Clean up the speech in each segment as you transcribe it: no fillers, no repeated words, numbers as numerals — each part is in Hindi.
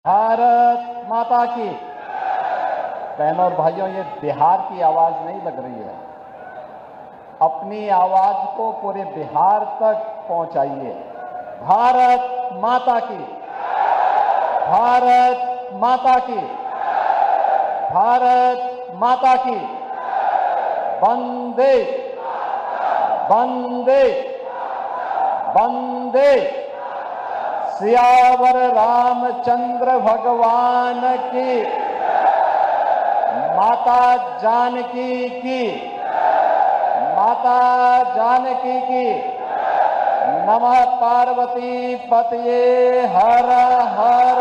भारत माता की। बहनों और भाइयों, ये बिहार की आवाज नहीं लग रही है। अपनी आवाज को पूरे बिहार तक पहुंचाइए। भारत माता की, भारत माता की, भारत माता की। वंदे वंदे वंदे। सियावर रामचंद्र भगवान की, माता जानकी की, माता जानकी की। नमः पार्वती पतये हर हर।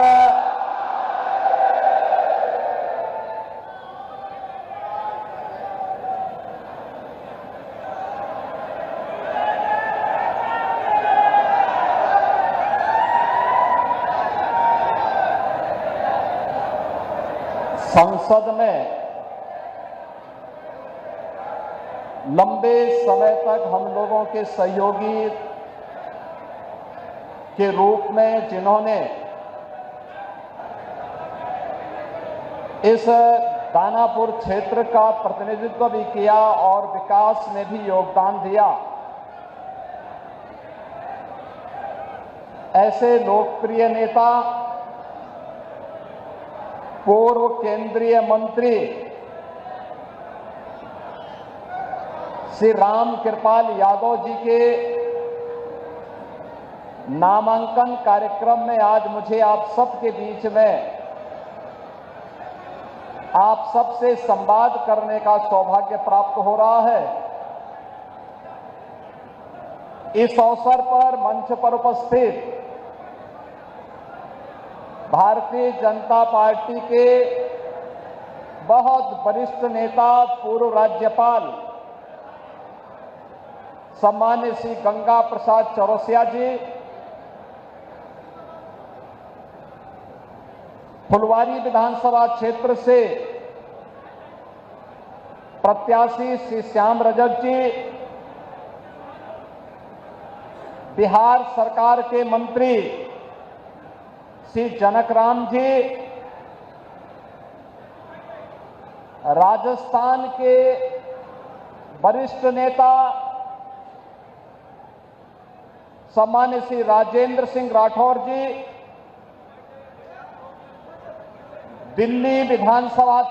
संसद में लंबे समय तक हम लोगों के सहयोगी के रूप में जिन्होंने इस दानापुर क्षेत्र का प्रतिनिधित्व भी किया और विकास में भी योगदान दिया, ऐसे लोकप्रिय नेता, पूर्व केंद्रीय मंत्री श्री राम कृपाल यादव जी के नामांकन कार्यक्रम में आज मुझे आप सबके बीच में आप सबसे संवाद करने का सौभाग्य प्राप्त हो रहा है। इस अवसर पर मंच पर उपस्थित भारतीय जनता पार्टी के बहुत वरिष्ठ नेता, पूर्व राज्यपाल सम्मान्य श्री गंगा प्रसाद चौरसिया जी, फुलवारी विधानसभा क्षेत्र से प्रत्याशी श्री श्याम रजक जी, बिहार सरकार के मंत्री श्री जनक राम जी, राजस्थान के वरिष्ठ नेता सम्मान्य श्री राजेंद्र सिंह राठौर जी, दिल्ली विधानसभा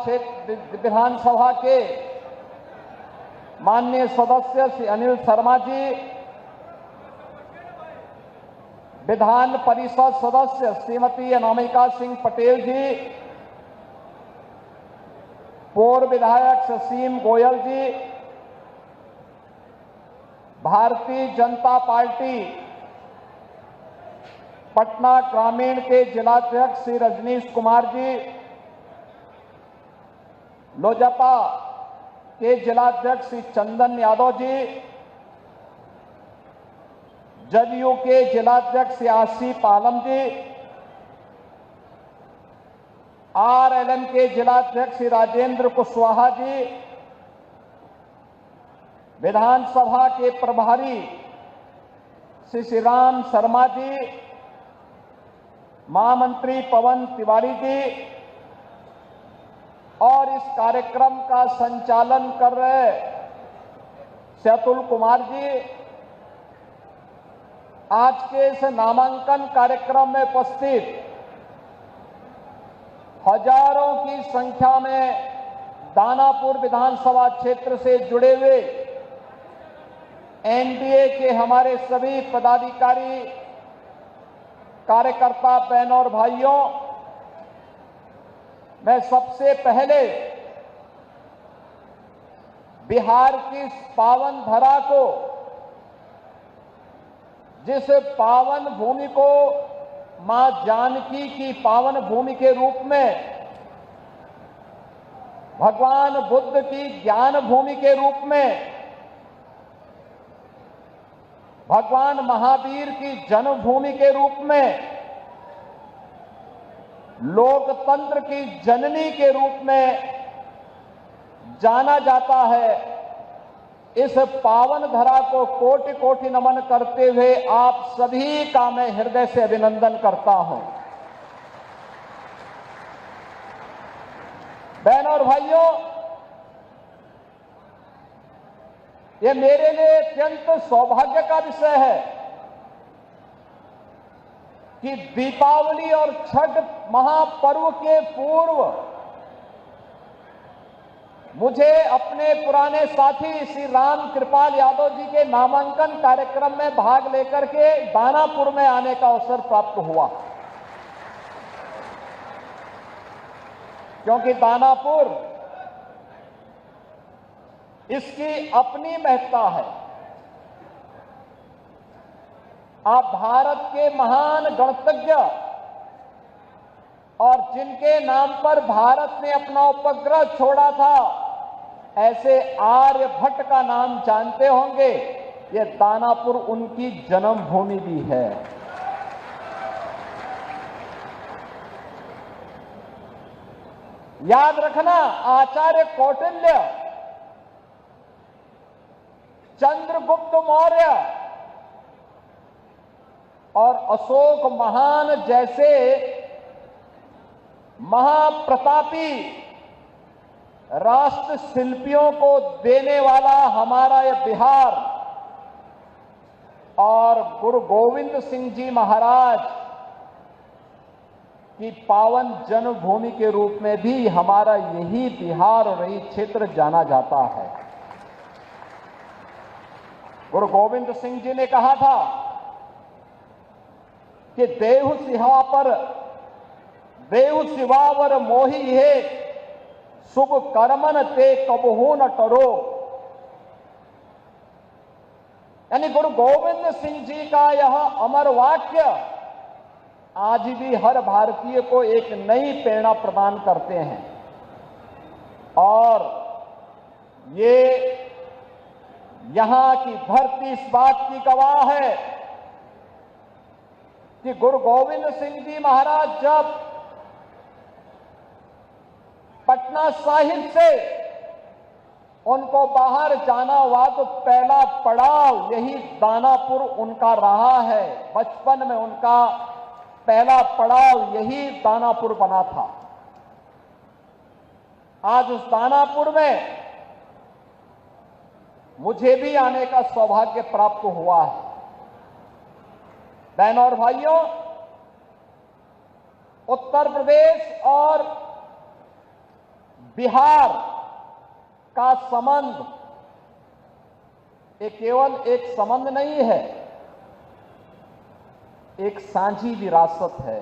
के माननीय सदस्य श्री अनिल शर्मा जी, विधान परिषद सदस्य श्रीमती अनामिका सिंह पटेल जी, पूर्व विधायक शशीम गोयल जी, भारतीय जनता पार्टी पटना ग्रामीण के जिलाध्यक्ष श्री रजनीश कुमार जी, लोजपा के जिलाध्यक्ष श्री चंदन यादव जी, जदयू के जिलाध्यक्ष श्री आसिफ आलम जी, आरएलएम के जिलाध्यक्ष श्री राजेंद्र कुशवाहा जी, विधानसभा के प्रभारी श्री श्रीराम शर्मा जी, महामंत्री पवन तिवारी जी और इस कार्यक्रम का संचालन कर रहे सेतुल कुमार जी, आज के इस नामांकन कार्यक्रम में उपस्थित हजारों की संख्या में दानापुर विधानसभा क्षेत्र से जुड़े हुए एनडीए के हमारे सभी पदाधिकारी, कार्यकर्ता, बहनों और भाइयों, मैं सबसे पहले बिहार की इस पावन धरा को, जिस पावन भूमि को मां जानकी की पावन भूमि के रूप में, भगवान बुद्ध की ज्ञान भूमि के रूप में, भगवान महावीर की जन्मभूमि के रूप में, लोकतंत्र की जननी के रूप में जाना जाता है, इस पावन धरा को कोटि कोटि नमन करते हुए आप सभी का मैं हृदय से अभिनंदन करता हूं। बहनों और भाइयों, ये मेरे लिए अत्यंत सौभाग्य का विषय है कि दीपावली और छठ महापर्व के पूर्व मुझे अपने पुराने साथी श्री राम कृपाल यादव जी के नामांकन कार्यक्रम में भाग लेकर के दानापुर में आने का अवसर प्राप्त हुआ, क्योंकि दानापुर इसकी अपनी महत्ता है। आप भारत के महान गणतज्ञ और जिनके नाम पर भारत ने अपना उपग्रह छोड़ा था, ऐसे आर्यभट्ट का नाम जानते होंगे। ये दानापुर उनकी जन्मभूमि भी है। याद रखना, आचार्य कौटिल्य, चंद्रगुप्त मौर्य और अशोक महान जैसे महाप्रतापी राष्ट्र शिल्पियों को देने वाला हमारा यह बिहार और गुरु गोविंद सिंह जी महाराज की पावन जन्मभूमि के रूप में भी हमारा यही बिहार और यही क्षेत्र जाना जाता है। गुरु गोविंद सिंह जी ने कहा था कि देहु सिवावर मोही है, शुभ कर्मन ते कबहू न टरो। यानी गुरु गोविंद सिंह जी का यह अमर वाक्य आज भी हर भारतीय को एक नई प्रेरणा प्रदान करते हैं। और ये यहां की धरती इस बात की गवाह है कि गुरु गोविंद सिंह जी महाराज जब पटना साहिब से उनको बाहर जाना हुआ तो पहला पड़ाव यही दानापुर उनका रहा है। बचपन में उनका पहला पड़ाव यही दानापुर बना था। आज उस दानापुर में मुझे भी आने का सौभाग्य प्राप्त हुआ है। बहनों और भाइयों, उत्तर प्रदेश और बिहार का संबंध ये केवल एक संबंध नहीं है, एक साझी विरासत है,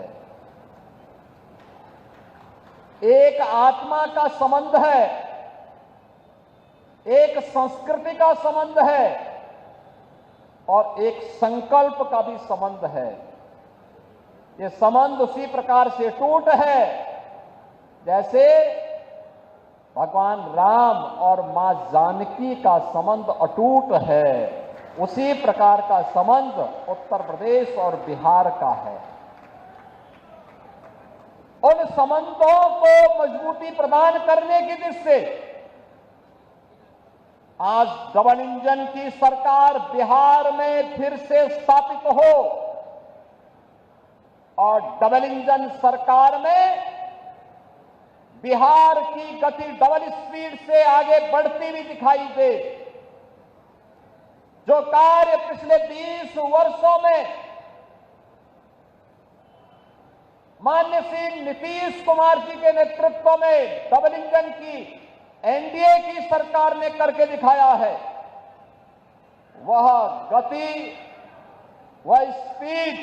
एक आत्मा का संबंध है, एक संस्कृति का संबंध है और एक संकल्प का भी संबंध है। ये संबंध उसी प्रकार से टूट है जैसे भगवान राम और मां जानकी का संबंध अटूट है। उसी प्रकार का संबंध उत्तर प्रदेश और बिहार का है। उन संबंधों को मजबूती प्रदान करने की दृष्टि से आज डबल इंजन की सरकार बिहार में फिर से स्थापित हो और डबल इंजन सरकार में बिहार की गति डबल स्पीड से आगे बढ़ती हुई दिखाई दे। जो कार्य पिछले 20 वर्षों में माननीय श्री नीतीश कुमार जी के नेतृत्व में डबल इंजन की एनडीए की सरकार ने करके दिखाया है, वह गति, वह स्पीड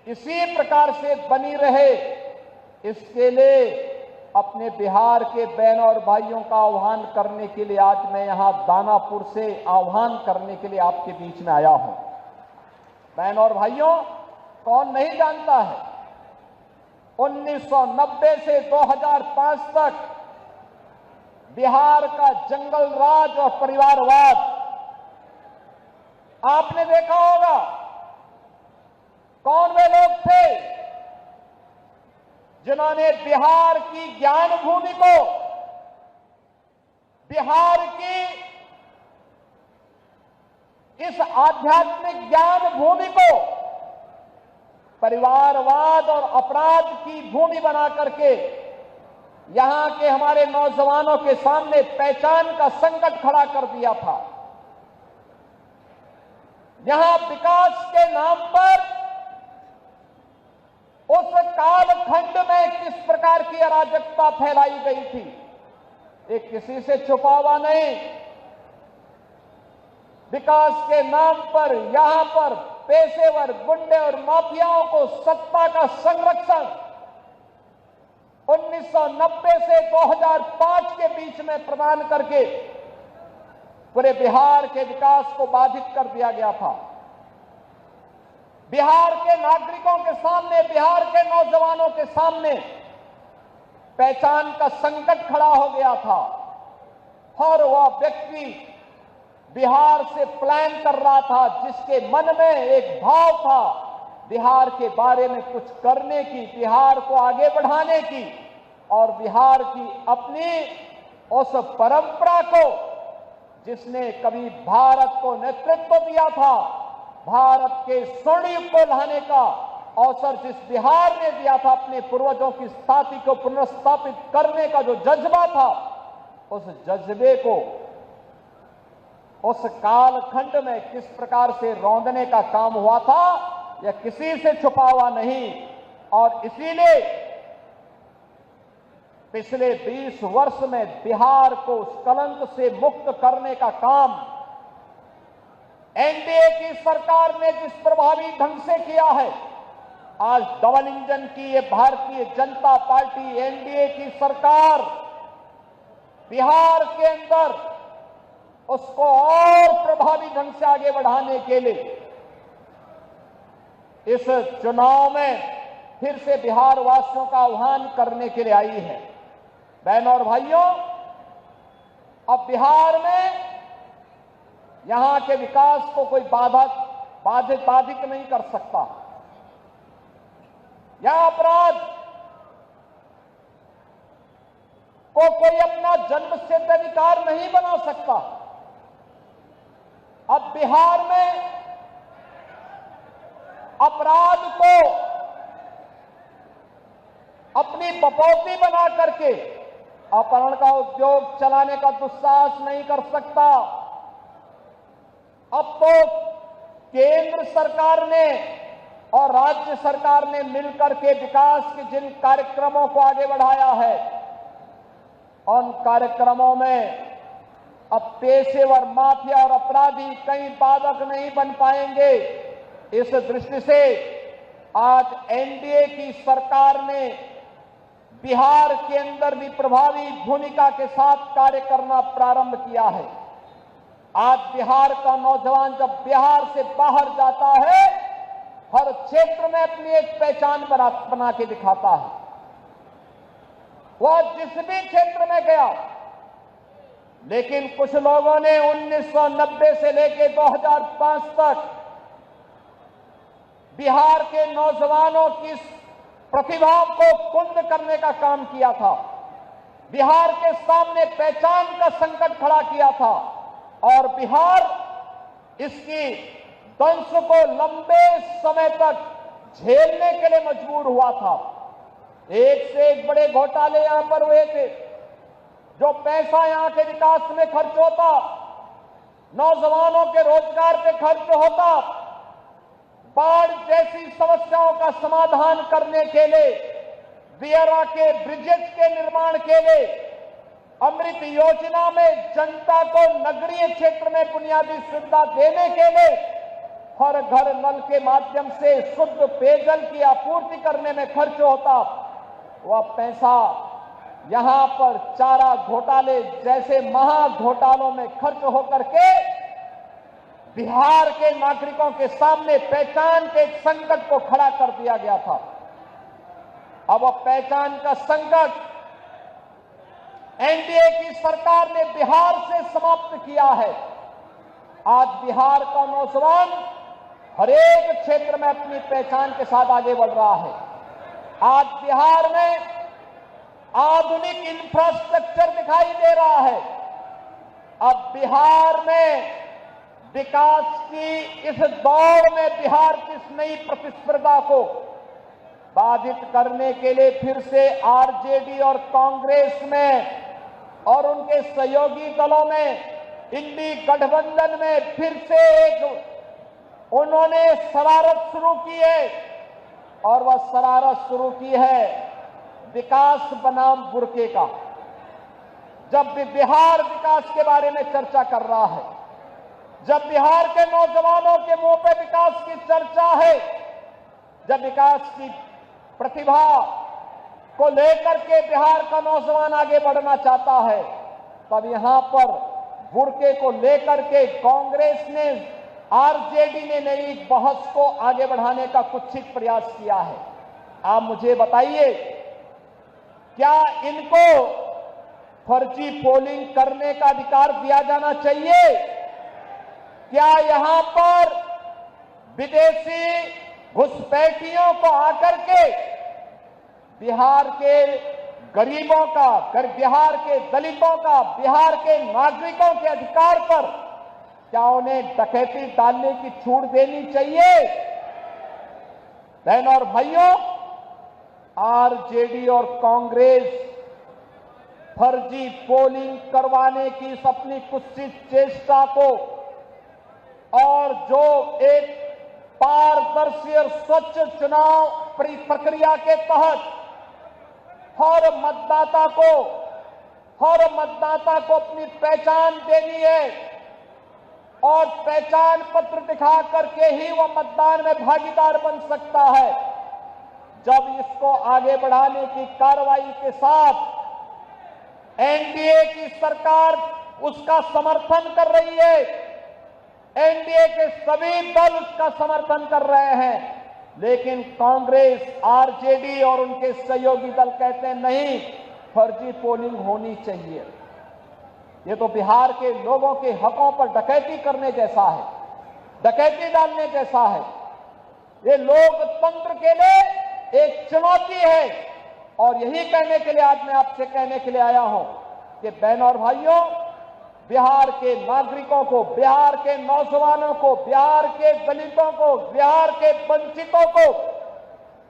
इसी प्रकार से बनी रहे, इसके लिए अपने बिहार के बहनों और भाइयों का आह्वान करने के लिए आज मैं यहां दानापुर से आह्वान करने के लिए आपके बीच में आया हूं। बहनों और भाइयों, कौन नहीं जानता है 1990 से 2005 तक बिहार का जंगल राज और परिवारवाद आपने देखा होगा। कौन वे लोग थे जिन्होंने बिहार की ज्ञान भूमि को, बिहार की इस आध्यात्मिक ज्ञान भूमि को परिवारवाद और अपराध की भूमि बना करके यहां के हमारे नौजवानों के सामने पहचान का संकट खड़ा कर दिया था। यहां विकास के नाम पर उस कालखंड में किस प्रकार की अराजकता फैलाई गई थी, ये किसी से छुपा हुआ नहीं। विकास के नाम पर यहां पर पेशेवर गुंडे और माफियाओं को सत्ता का संरक्षण 1990 से 2005 के बीच में प्रदान करके पूरे बिहार के विकास को बाधित कर दिया गया था। बिहार के नागरिकों के सामने, बिहार के नौजवानों के सामने पहचान का संकट खड़ा हो गया था और वह व्यक्ति बिहार से प्लान कर रहा था, जिसके मन में एक भाव था बिहार के बारे में कुछ करने की, बिहार को आगे बढ़ाने की और बिहार की अपनी उस परंपरा को, जिसने कभी भारत को नेतृत्व दिया था, भारत के स्वर्ण युग को लाने का अवसर जिस बिहार ने दिया था, अपने पूर्वजों की स्थापना को पुनर्स्थापित करने का जो जज्बा था, उस जज्बे को उस कालखंड में किस प्रकार से रौंदने का काम हुआ था, यह किसी से छुपा हुआ नहीं। और इसीलिए पिछले 20 वर्ष में बिहार को उस कलंक से मुक्त करने का काम एनडीए की सरकार ने जिस प्रभावी ढंग से किया है, आज डबल इंजन की ये भारतीय जनता पार्टी एनडीए की सरकार बिहार के अंदर उसको और प्रभावी ढंग से आगे बढ़ाने के लिए इस चुनाव में फिर से बिहार वासियों का आह्वान करने के लिए आई है। बहनों और भाइयों, अब बिहार में यहां के विकास को कोई बाधित नहीं कर सकता। यहां अपराध को कोई अपना जन्मसिद्ध अधिकार नहीं बना सकता। अब बिहार में अपराध को अपनी बपौती बना करके अपहरण का उद्योग चलाने का दुस्साहस नहीं कर सकता। अब तो केंद्र सरकार ने और राज्य सरकार ने मिलकर के विकास के जिन कार्यक्रमों को आगे बढ़ाया है, उन कार्यक्रमों में अब पेशेवर माफिया और अपराधी कहीं बाधक नहीं बन पाएंगे। इस दृष्टि से आज एनडीए की सरकार ने बिहार के अंदर भी प्रभावी भूमिका के साथ कार्य करना प्रारंभ किया है। आज बिहार का नौजवान जब बिहार से बाहर जाता है, हर क्षेत्र में अपनी एक पहचान बना के दिखाता है। वह जिस भी क्षेत्र में गया, लेकिन कुछ लोगों ने 1990 से लेकर 2005 तक बिहार के नौजवानों की प्रतिभा को कुंद करने का काम किया था, बिहार के सामने पहचान का संकट खड़ा किया था और बिहार इसकी दंश को लंबे समय तक झेलने के लिए मजबूर हुआ था। एक से एक बड़े घोटाले यहां पर हुए थे। जो पैसा यहां के विकास में खर्च होता, नौजवानों के रोजगार पे खर्च होता, बाढ़ जैसी समस्याओं का समाधान करने के लिए, बियरा के ब्रिजेज के निर्माण के लिए, अमृत योजना में जनता को नगरीय क्षेत्र में बुनियादी सुविधा देने के लिए, हर घर नल के माध्यम से शुद्ध पेयजल की आपूर्ति करने में खर्च होता, वह पैसा यहां पर चारा घोटाले जैसे महा घोटालों में खर्च होकर के बिहार के नागरिकों के सामने पहचान के संकट को खड़ा कर दिया गया था। अब वह पहचान का संकट एनडीए की सरकार ने बिहार से समाप्त किया है। आज बिहार का नौजवान हर एक क्षेत्र में अपनी पहचान के साथ आगे बढ़ रहा है। आज बिहार में आधुनिक इंफ्रास्ट्रक्चर दिखाई दे रहा है। अब बिहार में विकास की इस दौड़ में बिहार की इस नई प्रतिस्पर्धा को बाधित करने के लिए फिर से आरजेडी और कांग्रेस में और उनके सहयोगी दलों में, इंडी गठबंधन में फिर से एक उन्होंने शरारत शुरू की है। और वह शरारत शुरू की है विकास बनाम बुरके का। जब भी बिहार विकास के बारे में चर्चा कर रहा है, जब बिहार के नौजवानों के मुंह पे विकास की चर्चा है, जब विकास की प्रतिभा को लेकर के बिहार का नौजवान आगे बढ़ना चाहता है, तब यहां पर बुरके को लेकर के कांग्रेस ने, आरजेडी ने नई बहस को आगे बढ़ाने का कुत्सित प्रयास किया है। आप मुझे बताइए, क्या इनको फर्जी पोलिंग करने का अधिकार दिया जाना चाहिए? क्या यहां पर विदेशी घुसपैठियों को आकर के बिहार के गरीबों का, बिहार के दलितों का, बिहार के नागरिकों के अधिकार पर क्या उन्हें डकैती डालने की छूट देनी चाहिए? बहनों और भाइयों, आरजेडी और कांग्रेस फर्जी पोलिंग करवाने की इस अपनी कुत्सित चेष्टा को और जो एक पारदर्शी और स्वच्छ चुनाव प्रक्रिया के तहत हर मतदाता को अपनी पहचान देनी है और पहचान पत्र दिखा करके ही वह मतदान में भागीदार बन सकता है। जब इसको आगे बढ़ाने की कार्रवाई के साथ एनडीए की सरकार उसका समर्थन कर रही है, एनडीए के सभी दल उसका समर्थन कर रहे हैं, लेकिन कांग्रेस, आरजेडी और उनके सहयोगी दल कहते हैं नहीं, फर्जी पोलिंग होनी चाहिए। ये तो बिहार के लोगों के हकों पर डकैती करने जैसा है, डकैती डालने जैसा है। ये लोकतंत्र के लिए एक चुनौती है और यही कहने के लिए आज मैं आपसे कहने के लिए आया हूं कि बहनों और भाइयों, बिहार के नागरिकों को, बिहार के नौजवानों को, बिहार के दलितों को, बिहार के वंचितों को,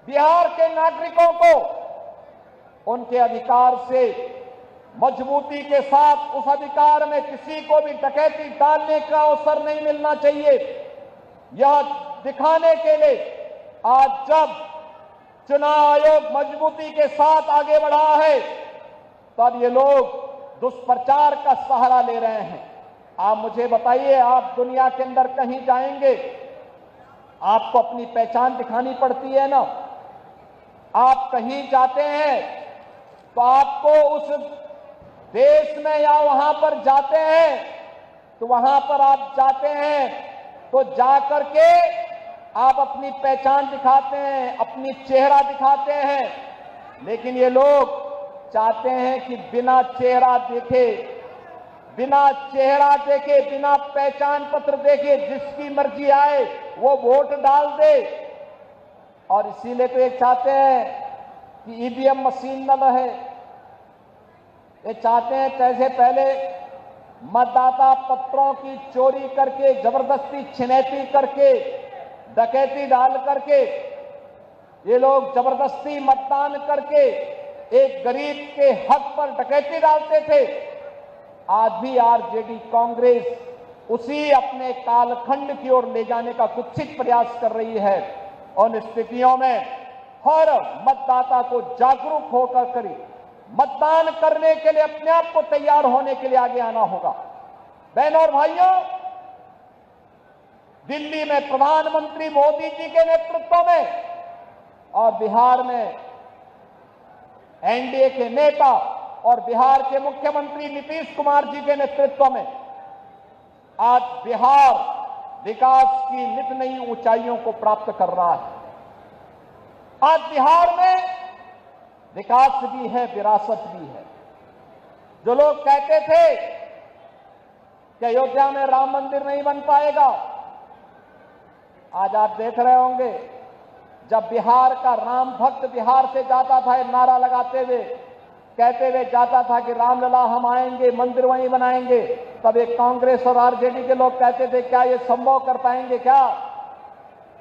बिहार के नागरिकों को उनके अधिकार से मजबूती के साथ, उस अधिकार में किसी को भी डकैती डालने का अवसर नहीं मिलना चाहिए। यह दिखाने के लिए आज जब चुनाव आयोग मजबूती के साथ आगे बढ़ा है, तब ये लोग दुष्प्रचार का सहारा ले रहे हैं। आप मुझे बताइए, आप दुनिया के अंदर कहीं जाएंगे, आपको अपनी पहचान दिखानी पड़ती है ना। आप कहीं जाते हैं तो आपको उस देश में या वहां पर जाते हैं तो वहां पर आप जाते हैं तो जाकर के आप अपनी पहचान दिखाते हैं, अपनी चेहरा दिखाते हैं, लेकिन ये लोग चाहते हैं कि बिना चेहरा देखे, बिना चेहरा देखे, बिना पहचान पत्र देखे जिसकी मर्जी आए वो वोट डाल दे। और इसीलिए तो ये चाहते हैं कि ईवीएम मशीन न रहे। ये चाहते हैं कैसे पहले मतदाता पत्रों की चोरी करके, जबरदस्ती छिनैती करके, डकैती डाल करके ये लोग जबरदस्ती मतदान करके एक गरीब के हक पर डकैती डालते थे। आज भी आरजेडी कांग्रेस उसी अपने कालखंड की ओर ले जाने का कुत्सित प्रयास कर रही है। उन स्थितियों में हर मतदाता को जागरूक होकर करी मतदान करने के लिए अपने आप को तैयार होने के लिए आगे आना होगा। बहनों और भाइयों, दिल्ली में प्रधानमंत्री मोदी जी के नेतृत्व में और बिहार में एनडीए के नेता और बिहार के मुख्यमंत्री नीतीश कुमार जी के नेतृत्व में आज बिहार विकास की नित नई ऊंचाइयों को प्राप्त कर रहा है। आज बिहार में विकास भी है, विरासत भी है। जो लोग कहते थे कि अयोध्या में राम मंदिर नहीं बन पाएगा, आज आप देख रहे होंगे जब बिहार का राम भक्त बिहार से जाता था, नारा लगाते हुए, कहते हुए जाता था कि रामलला हम आएंगे, मंदिर वहीं बनाएंगे, तब एक कांग्रेस और आरजेडी के लोग कहते थे क्या ये संभव कर पाएंगे क्या?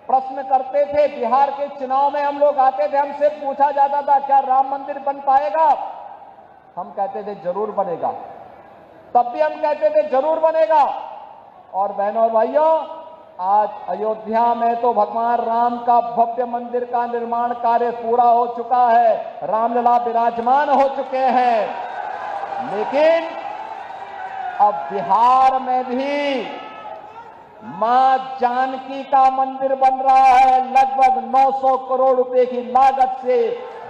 प्रश्न करते थे, बिहार के चुनाव में हम लोग आते थे, हमसे पूछा जाता था क्या राम मंदिर बन पाएगा? हम कहते थे जरूर बनेगा। तब भी हम कहते थे जरूर बनेगा। और बहनों और भाइयों, आज अयोध्या में तो भगवान राम का भव्य मंदिर का निर्माण कार्य पूरा हो चुका है, रामलला विराजमान हो चुके हैं। लेकिन अब बिहार में भी मां जानकी का मंदिर बन रहा है। लगभग 900 करोड़ रुपए की लागत से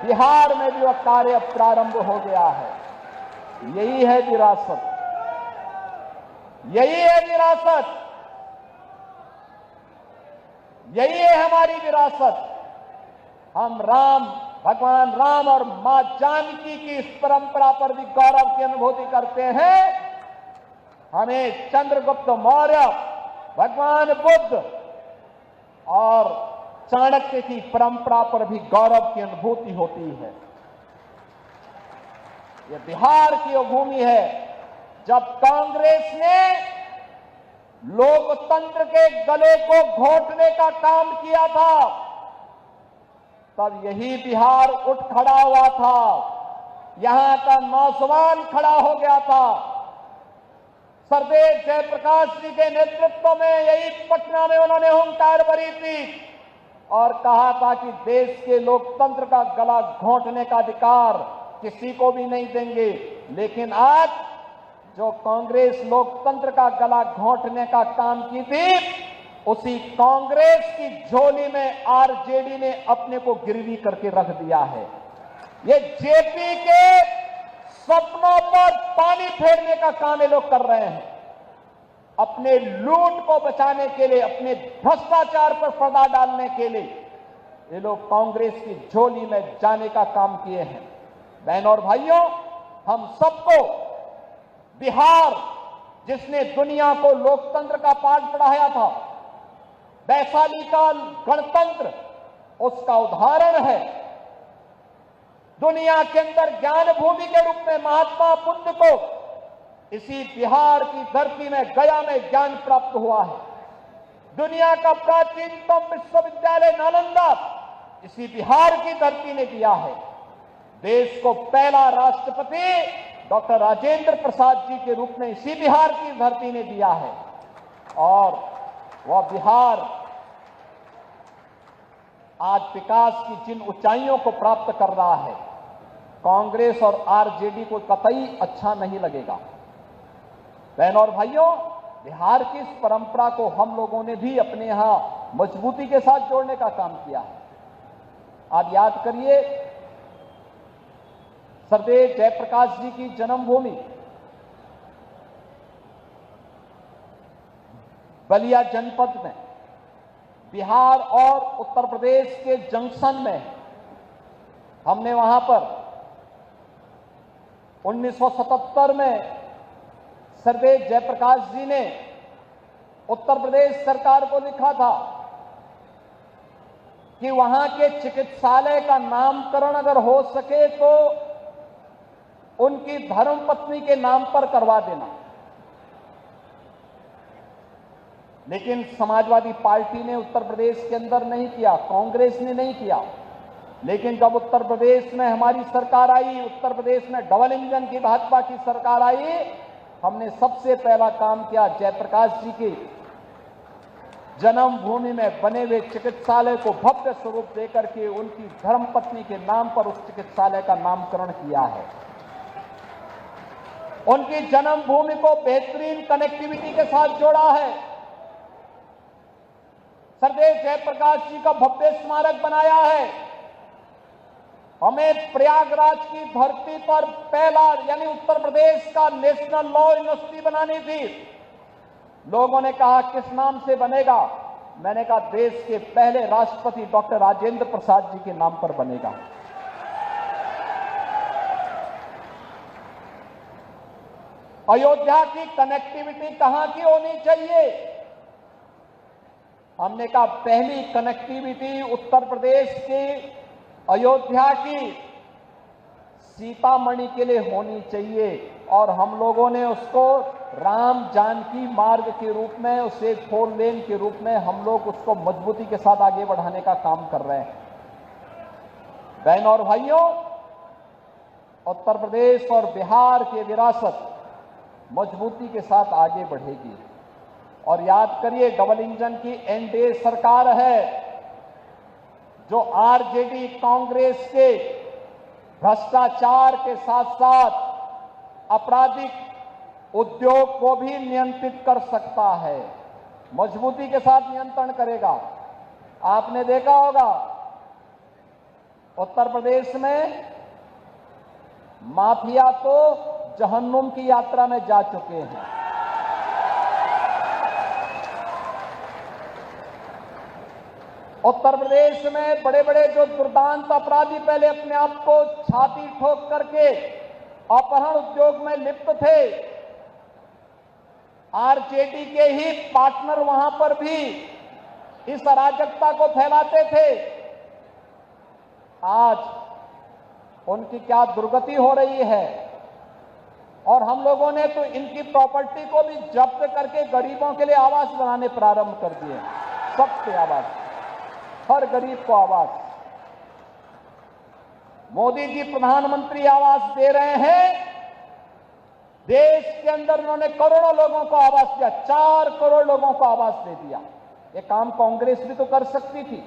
बिहार में भी वह कार्य प्रारंभ हो गया है। यही है विरासत, यही है विरासत, यही है हमारी विरासत। हम भगवान राम और मां जानकी की इस परंपरा पर भी गौरव की अनुभूति करते हैं। हमें चंद्रगुप्त मौर्य, भगवान बुद्ध और चाणक्य की परंपरा पर भी गौरव की अनुभूति होती है। यह बिहार की वो भूमि है जब कांग्रेस ने लोकतंत्र के गले को घोटने का काम किया था, तब यही बिहार उठ खड़ा हुआ था। यहां का नौजवान खड़ा हो गया था। सरदेव जयप्रकाश जी के नेतृत्व में यही पटना में उन्होंने हुंकार भरी थी और कहा था कि देश के लोकतंत्र का गला घोंटने का अधिकार किसी को भी नहीं देंगे। लेकिन आज जो कांग्रेस लोकतंत्र का गला घोंटने का काम की थी, उसी कांग्रेस की झोली में आरजेडी ने अपने को गिरवी करके रख दिया है। ये जेपी के सपनों पर पानी फेरने का काम ये लोग कर रहे हैं। अपने लूट को बचाने के लिए, अपने भ्रष्टाचार पर पर्दा डालने के लिए ये लोग कांग्रेस की झोली में जाने का काम किए हैं। बहनों और भाइयों, हम सबको बिहार, जिसने दुनिया को लोकतंत्र का पाठ पढ़ाया था, वैशाली का गणतंत्र उसका उदाहरण है। दुनिया के अंदर ज्ञान भूमि के रूप में महात्मा बुद्ध को इसी बिहार की धरती में, गया में ज्ञान प्राप्त हुआ है। दुनिया का प्राचीनतम विश्वविद्यालय नालंदा इसी बिहार की धरती ने दिया है। देश को पहला राष्ट्रपति डॉक्टर राजेंद्र प्रसाद जी के रूप में इसी बिहार की धरती ने दिया है। और वह बिहार आज विकास की जिन ऊंचाइयों को प्राप्त कर रहा है, कांग्रेस और आरजेडी को कतई अच्छा नहीं लगेगा। बहनों और भाइयों, बिहार की इस परंपरा को हम लोगों ने भी अपने यहां मजबूती के साथ जोड़ने का काम किया है। आप याद करिए, सरदेव जयप्रकाश जी की जन्मभूमि बलिया जनपद में, बिहार और उत्तर प्रदेश के जंक्शन में, हमने वहां पर 1977 में सरदेव जयप्रकाश जी ने उत्तर प्रदेश सरकार को लिखा था कि वहां के चिकित्सालय का नामकरण अगर हो सके तो उनकी धर्मपत्नी के नाम पर करवा देना। लेकिन समाजवादी पार्टी ने उत्तर प्रदेश के अंदर नहीं किया, कांग्रेस ने नहीं किया। लेकिन जब उत्तर प्रदेश में हमारी सरकार आई, उत्तर प्रदेश में डबल इंजन की भाजपा की सरकार आई, हमने सबसे पहला काम किया, जयप्रकाश जी की जन्मभूमि में बने हुए चिकित्सालय को भव्य स्वरूप देकर के उनकी धर्मपत्नी के नाम पर उस चिकित्सालय का नामकरण किया है। उनकी जन्मभूमि को बेहतरीन कनेक्टिविटी के साथ जोड़ा है। सरदेव जयप्रकाश जी का भव्य स्मारक बनाया है। हमें प्रयागराज की धरती पर पहला, यानी उत्तर प्रदेश का नेशनल लॉ यूनिवर्सिटी बनानी थी। लोगों ने कहा किस नाम से बनेगा? मैंने कहा देश के पहले राष्ट्रपति डॉक्टर राजेंद्र प्रसाद जी के नाम पर बनेगा। अयोध्या की कनेक्टिविटी कहां की होनी चाहिए? हमने कहा पहली कनेक्टिविटी उत्तर प्रदेश की अयोध्या की सीतामढ़ी के लिए होनी चाहिए। और हम लोगों ने उसको राम जानकी मार्ग के रूप में, उसे 4 लेन के रूप में हम लोग उसको मजबूती के साथ आगे बढ़ाने का काम कर रहे हैं। बहनों और भाइयों, उत्तर प्रदेश और बिहार की विरासत मजबूती के साथ आगे बढ़ेगी। और याद करिए, डबल इंजन की एनडीए सरकार है जो आरजेडी कांग्रेस के भ्रष्टाचार के साथ साथ आपराधिक उद्योग को भी नियंत्रित कर सकता है, मजबूती के साथ नियंत्रण करेगा। आपने देखा होगा उत्तर प्रदेश में माफिया तो जहन्नुम की यात्रा में जा चुके हैं। उत्तर प्रदेश में बड़े बड़े जो दुर्दांत अपराधी पहले अपने आप को छाती ठोक करके अपहरण उद्योग में लिप्त थे, आरजेडी के ही पार्टनर वहां पर भी इस अराजकता को फैलाते थे। आज उनकी क्या दुर्गति हो रही है। और हम लोगों ने तो इनकी प्रॉपर्टी को भी जब्त करके गरीबों के लिए आवास बनाने प्रारंभ कर दिए। सबके आवास, हर गरीब को आवास। मोदी जी प्रधानमंत्री आवास दे रहे हैं। देश के अंदर उन्होंने करोड़ों लोगों को आवास दिया, 4 करोड़ लोगों को आवास दे दिया। ये काम कांग्रेस भी तो कर सकती थी।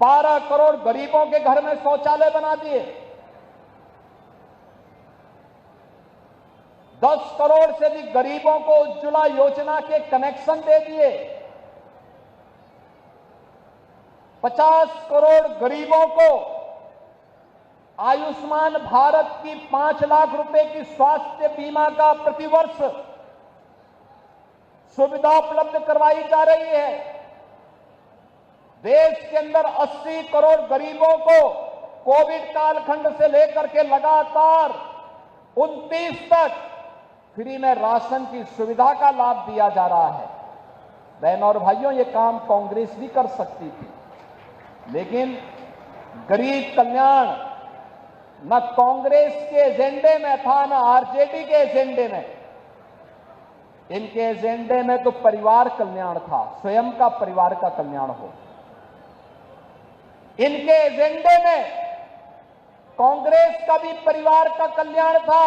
12 करोड़ गरीबों के घर में शौचालय बना दिए, 10 करोड़ से भी गरीबों को उज्ज्वला योजना के कनेक्शन दे दिए, 50 करोड़ गरीबों को आयुष्मान भारत की 5 लाख रुपए की स्वास्थ्य बीमा का प्रतिवर्ष सुविधा उपलब्ध करवाई जा रही है। देश के अंदर 80 करोड़ गरीबों को कोविड कालखंड से लेकर के लगातार 29 तक फ्री में राशन की सुविधा का लाभ दिया जा रहा है। बहनों और भाइयों, ये काम कांग्रेस भी कर सकती थी, लेकिन गरीब कल्याण न कांग्रेस के एजेंडे में था, न आरजेडी के एजेंडे में। इनके एजेंडे में तो परिवार कल्याण था, स्वयं का परिवार का कल्याण हो। इनके एजेंडे में कांग्रेस का भी परिवार का कल्याण था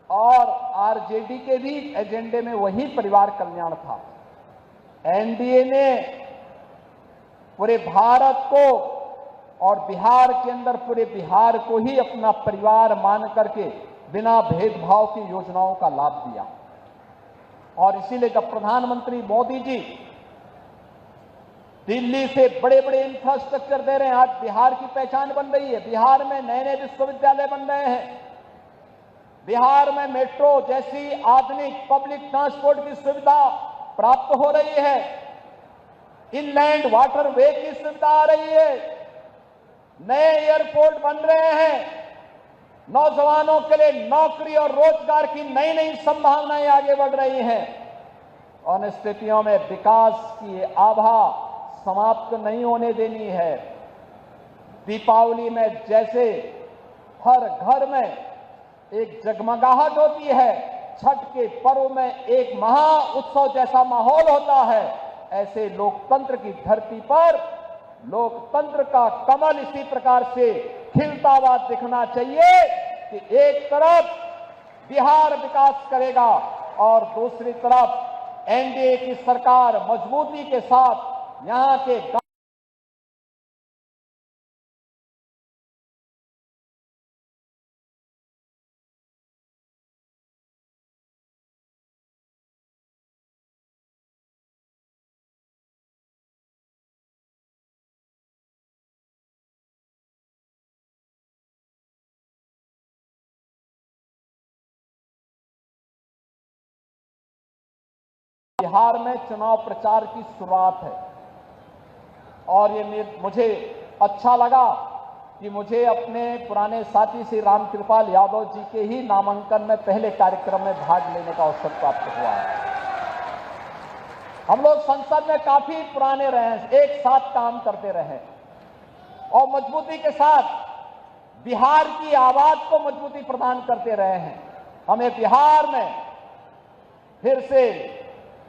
और आरजेडी के भी एजेंडे में वही परिवार कल्याण था। एनडीए ने पूरे भारत को और बिहार के अंदर पूरे बिहार को ही अपना परिवार मान करके बिना भेदभाव की योजनाओं का लाभ दिया। और इसीलिए जब प्रधानमंत्री मोदी जी दिल्ली से बड़े बड़े इंफ्रास्ट्रक्चर दे रहे हैं, आज बिहार की पहचान बन रही है। बिहार में नए नए विश्वविद्यालय बन रहे हैं, बिहार में मेट्रो जैसी आधुनिक पब्लिक ट्रांसपोर्ट की सुविधा प्राप्त हो रही है, इनलैंड वाटर वे की सुविधा आ रही है, नए एयरपोर्ट बन रहे हैं, नौजवानों के लिए नौकरी और रोजगार की नई नई संभावनाएं आगे बढ़ रही हैं। उन स्थितियों में विकास की आभा समाप्त नहीं होने देनी है। दीपावली में जैसे हर घर में एक जगमगाहट होती है, छठ के पर्व में एक महा उत्सव जैसा माहौल होता है, ऐसे लोकतंत्र की धरती पर लोकतंत्र का कमल इसी प्रकार से खिलता हुआ दिखना चाहिए कि एक तरफ बिहार विकास करेगा और दूसरी तरफ एनडीए की सरकार मजबूती के साथ यहां के बिहार में चुनाव प्रचार की शुरुआत है। और ये मुझे अच्छा लगा कि मुझे अपने पुराने साथी श्री रामकृपाल यादव जी के ही नामांकन में पहले कार्यक्रम में भाग लेने का अवसर प्राप्त हुआ है। हम लोग संसद में काफी पुराने रहे हैं, एक साथ काम करते रहे और मजबूती के साथ बिहार की आवाज को मजबूती प्रदान करते रहे हैं। हमें बिहार में फिर से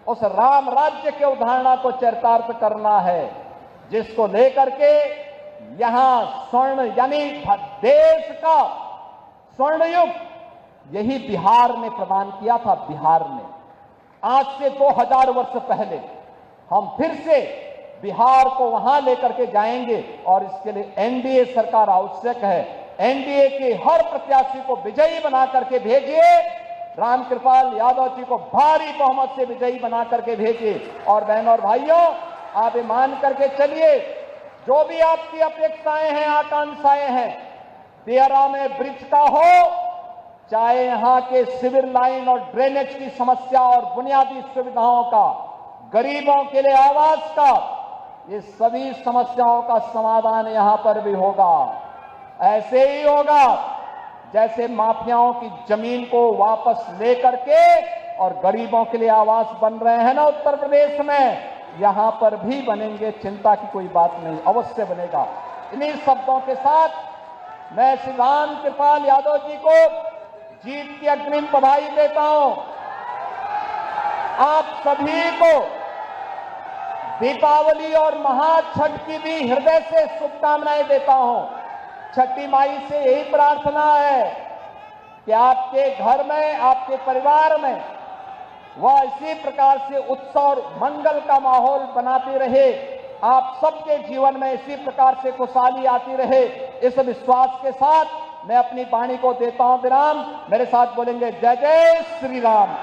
उस राम राज्य के अवधारणा को चरितार्थ करना है, जिसको लेकर के यहां स्वर्ण यानी देश का स्वर्ण युग यही बिहार ने प्रदान किया था। बिहार ने आज से 2000 वर्ष पहले हम फिर से बिहार को वहां लेकर के जाएंगे और इसके लिए एनडीए सरकार आवश्यक है। एनडीए के हर प्रत्याशी को विजयी बना करके भेजिए, रामकृपाल यादव जी को भारी बहुमत से विजयी बना करके भेजिए। और बहनों और भाइयों, आप ये मान करके चलिए, जो भी आपकी अपेक्षाएं हैं, आकांक्षाएं हैं, दियारा में ब्रिज का हो, चाहे यहां के सिविल लाइन और ड्रेनेज की समस्या और बुनियादी सुविधाओं का, गरीबों के लिए आवास का, ये सभी समस्याओं का समाधान यहां पर भी होगा। ऐसे ही होगा जैसे माफियाओं की जमीन को वापस लेकर के और गरीबों के लिए आवास बन रहे हैं ना उत्तर प्रदेश में, यहां पर भी बनेंगे, चिंता की कोई बात नहीं, अवश्य बनेगा। इन्हीं शब्दों के साथ मैं श्री रामकृपाल यादव जी को जीत की अग्रिम बधाई देता हूं। आप सभी को दीपावली और महाछठ की भी हृदय से शुभकामनाएं देता हूं। छठी माई से यही प्रार्थना है कि आपके घर में, आपके परिवार में वह इसी प्रकार से उत्सव और मंगल का माहौल बनाती रहे, आप सबके जीवन में इसी प्रकार से खुशहाली आती रहे। इस विश्वास के साथ मैं अपनी वाणी को देता हूं विराम। मेरे साथ बोलेंगे जय जय श्री राम।